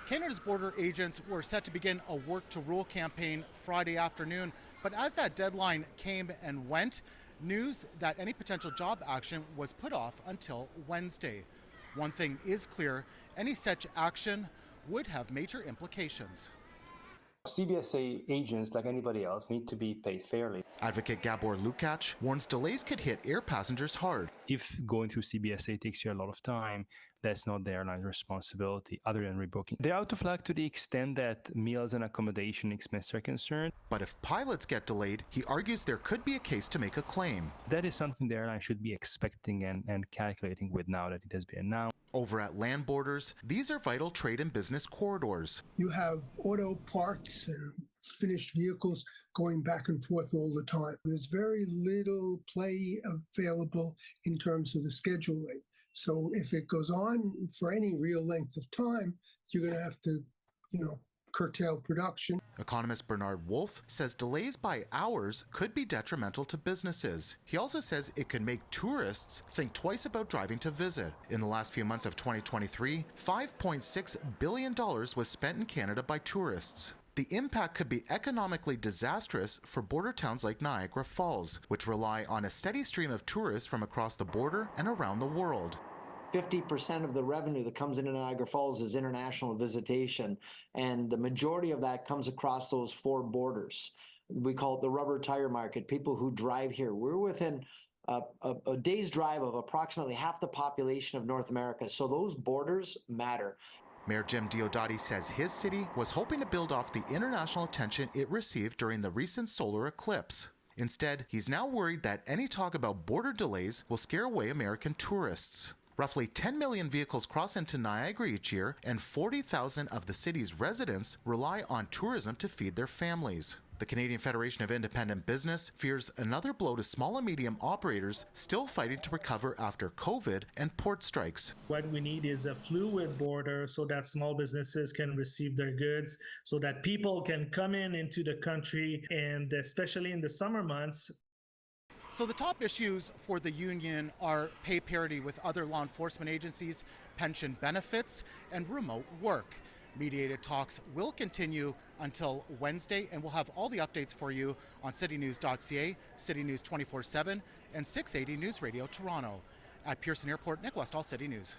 Canada's border agents were set to begin a work to rule campaign Friday afternoon, but as that deadline came and went, news that any potential job action was put off until Wednesday. One thing is clear, any such action would have major implications. CBSA agents, like anybody else, need to be paid fairly. Advocate Gabor Lukács warns delays could hit air passengers hard. If going through CBSA takes you a lot of time, that's not the airline's responsibility other than rebooking. They're out of luck to the extent that meals and accommodation expenses are concerned. But if pilots get delayed, he argues there could be a case to make a claim. That is something the airline should be expecting and calculating with now that it has been announced. Over at land borders, these are vital trade and business corridors. You have auto parts and finished vehicles going back and forth all the time. There's very little play available in terms of the scheduling. So if it goes on for any real length of time, you're going to have to, curtail production. Economist Bernard Wolf says delays by hours could be detrimental to businesses. He also says it could make tourists think twice about driving to visit. In the last few months of 2023, $5.6 billion was spent in Canada by tourists. The impact could be economically disastrous for border towns like Niagara Falls, which rely on a steady stream of tourists from across the border and around the world. 50% of the revenue that comes into Niagara Falls is international visitation, and the majority of that comes across those four borders. We call it the rubber tire market, people who drive here. We're within a day's drive of approximately half the population of North America, so those borders matter. Mayor Jim Diodati says his city was hoping to build off the international attention it received during the recent solar eclipse. Instead, he's now worried that any talk about border delays will scare away American tourists. Roughly 10 million vehicles cross into Niagara each year, and 40,000 of the city's residents rely on tourism to feed their families. The Canadian Federation of Independent Business fears another blow to small and medium operators still fighting to recover after COVID and port strikes. What we need is a fluid border so that small businesses can receive their goods, so that people can come into the country, and especially in the summer months. So the top issues for the union are pay parity with other law enforcement agencies, pension benefits, and remote work. Mediated talks will continue until Wednesday, and we'll have all the updates for you on citynews.ca, City News 24/7, and 680 News Radio Toronto. At Pearson Airport, Nick Westoll, City News.